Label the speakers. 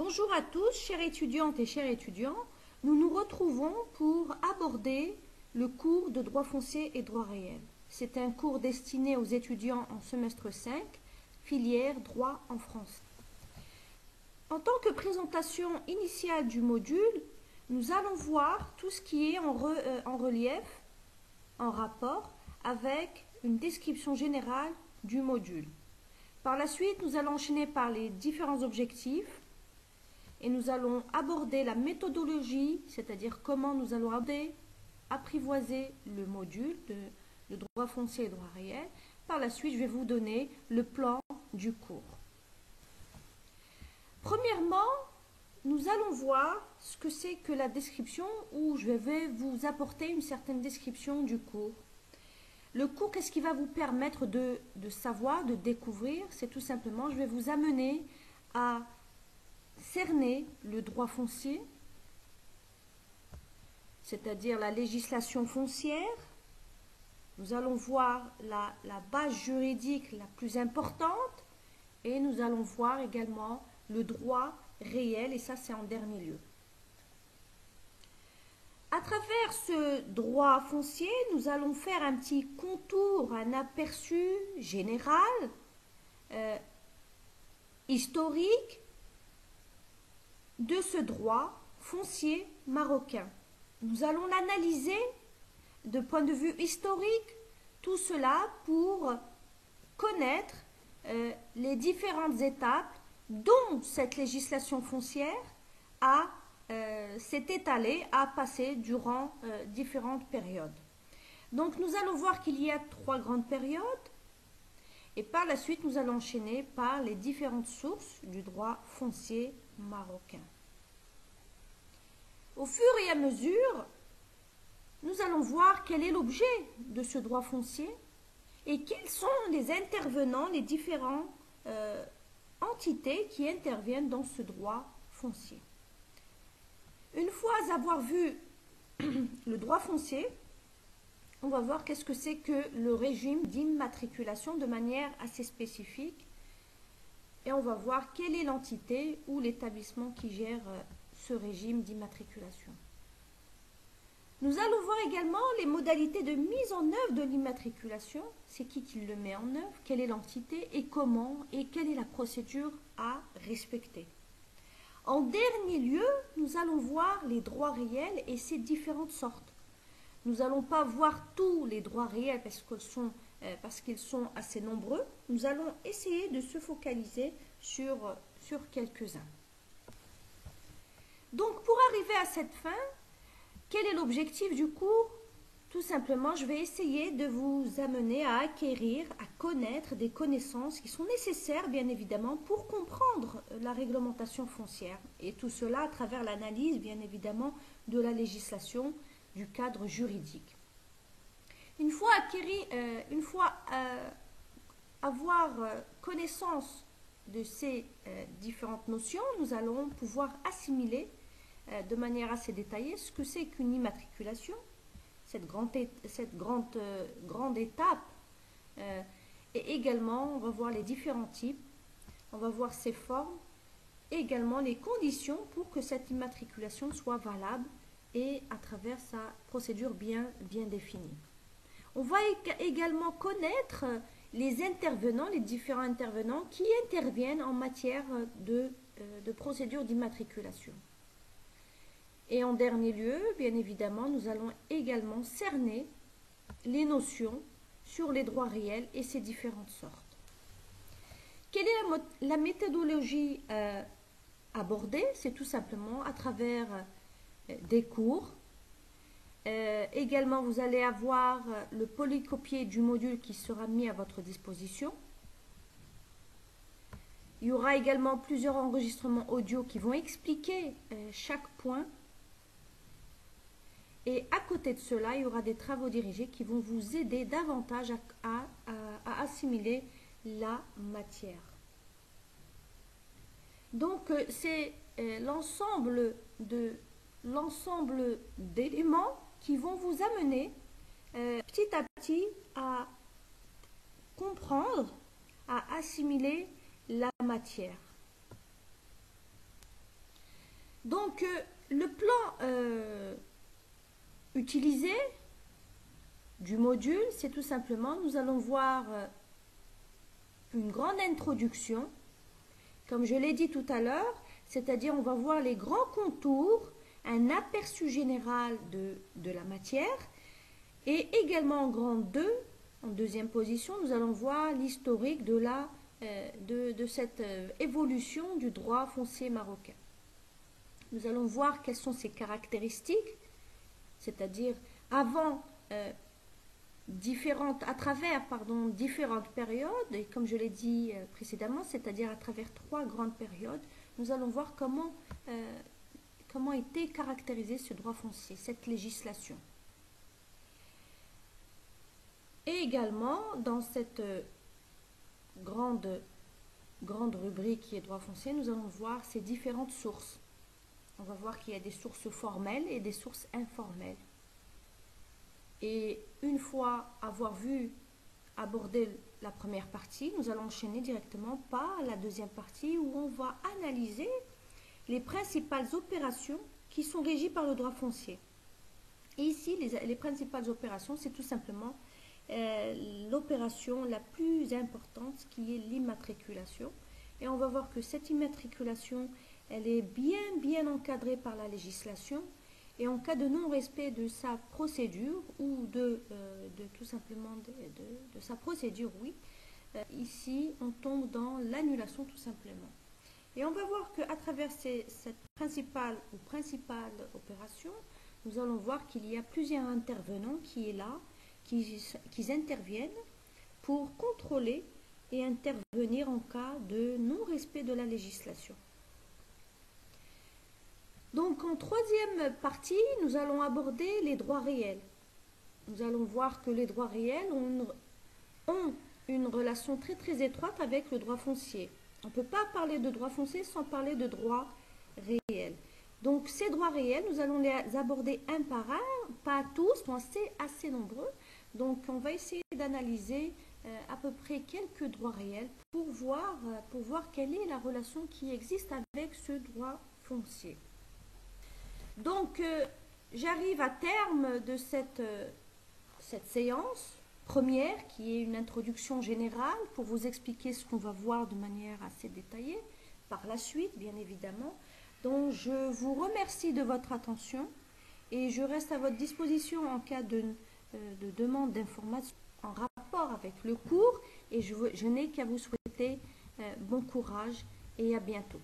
Speaker 1: Bonjour à tous, chères étudiantes et chers étudiants. Nous nous retrouvons pour aborder le cours de droit foncier et droit réel. C'est un cours destiné aux étudiants en semestre 5, filière droit en France. En tant que présentation initiale du module, nous allons voir tout ce qui est en relief, en rapport avec une description générale du module. Par la suite, nous allons enchaîner par les différents objectifs et nous allons aborder la méthodologie, c'est-à-dire comment nous allons apprivoiser le module de droit foncier et droit réel. Par la suite, je vais vous donner le plan du cours. Premièrement, nous allons voir ce que c'est que la description, où je vais vous apporter une certaine description du cours. Le cours, qu'est-ce qui va vous permettre de savoir, de découvrir? C'est tout simplement, je vais vous amener à cerner le droit foncier, c'est-à-dire la législation foncière. Nous allons voir la base juridique la plus importante et nous allons voir également le droit réel, et ça c'est en dernier lieu. À travers ce droit foncier, nous allons faire un petit contour, un aperçu général, historique de ce droit foncier marocain. Nous allons l'analyser de point de vue historique, tout cela pour connaître les différentes étapes dont cette législation foncière s'est étalée, a passé durant différentes périodes. Donc nous allons voir qu'il y a 3 grandes périodes et par la suite nous allons enchaîner par les différentes sources du droit foncier marocain. Au fur et à mesure, nous allons voir quel est l'objet de ce droit foncier et quels sont les intervenants, les différentes entités qui interviennent dans ce droit foncier. Une fois avoir vu le droit foncier, on va voir qu'est-ce que c'est que le régime d'immatriculation de manière assez spécifique et on va voir quelle est l'entité ou l'établissement qui gère ce régime d'immatriculation. Nous allons voir également les modalités de mise en œuvre de l'immatriculation. C'est qui le met en œuvre, quelle est l'entité et comment et quelle est la procédure à respecter. En dernier lieu, nous allons voir les droits réels et ses différentes sortes. Nous n'allons pas voir tous les droits réels parce qu'ils sont assez nombreux. Nous allons essayer de se focaliser sur quelques-uns. Donc, pour arriver à cette fin, quel est l'objectif du cours? Tout simplement, je vais essayer de vous amener à acquérir, à connaître des connaissances qui sont nécessaires, bien évidemment, pour comprendre la réglementation foncière. Et tout cela à travers l'analyse, bien évidemment, de la législation, du cadre juridique. Une fois avoir connaissance de ces différentes notions, nous allons pouvoir assimiler de manière assez détaillée ce que c'est qu'une immatriculation, cette grande étape, et également on va voir les différents types, on va voir ses formes, et également les conditions pour que cette immatriculation soit valable et à travers sa procédure bien définie. On va également connaître les intervenants, les différents intervenants qui interviennent en matière de procédure d'immatriculation. Et en dernier lieu, bien évidemment, nous allons également cerner les notions sur les droits réels et ses différentes sortes. Quelle est la méthodologie abordée? C'est tout simplement à travers des cours. Également, vous allez avoir le polycopier du module qui sera mis à votre disposition. Il y aura également plusieurs enregistrements audio qui vont expliquer chaque point. Et à côté de cela, il y aura des travaux dirigés qui vont vous aider davantage à assimiler la matière. Donc, c'est l'ensemble d'éléments qui vont vous amener petit à petit à comprendre, à assimiler la matière. Donc, le plan utilisé du module, c'est tout simplement, nous allons voir une grande introduction, comme je l'ai dit tout à l'heure, c'est-à-dire on va voir les grands contours, un aperçu général de la matière, et également en grande 2, en deuxième position, nous allons voir l'historique de cette évolution du droit foncier marocain. Nous allons voir quelles sont ses caractéristiques, c'est-à-dire avant différentes périodes, et comme je l'ai dit précédemment, c'est-à-dire à travers 3 grandes périodes, nous allons voir comment était caractérisé ce droit foncier, cette législation. Et également, dans cette grande rubrique qui est droit foncier, nous allons voir ces différentes sources. On va voir qu'il y a des sources formelles et des sources informelles. Et une fois avoir abordé la première partie, nous allons enchaîner directement par la deuxième partie où on va analyser les principales opérations qui sont régies par le droit foncier. Et ici, les principales opérations, c'est tout simplement l'opération la plus importante qui est l'immatriculation. Et on va voir que cette immatriculation, elle est bien encadrée par la législation. Et en cas de non-respect de sa procédure ou tout simplement de sa procédure, oui, ici on tombe dans l'annulation tout simplement. Et on va voir qu'à travers cette principale opération, nous allons voir qu'il y a plusieurs intervenants qui interviennent pour contrôler et intervenir en cas de non-respect de la législation. Donc en troisième partie, nous allons aborder les droits réels. Nous allons voir que les droits réels ont une relation très étroite avec le droit foncier. On ne peut pas parler de droit foncier sans parler de droits réels. Donc ces droits réels, nous allons les aborder un par un, pas tous, c'est assez nombreux. Donc on va essayer d'analyser à peu près quelques droits réels pour voir quelle est la relation qui existe avec ce droit foncier. Donc, j'arrive à terme de cette séance première qui est une introduction générale pour vous expliquer ce qu'on va voir de manière assez détaillée par la suite, bien évidemment. Donc, je vous remercie de votre attention et je reste à votre disposition en cas de demande d'informations en rapport avec le cours et je n'ai qu'à vous souhaiter bon courage et à bientôt.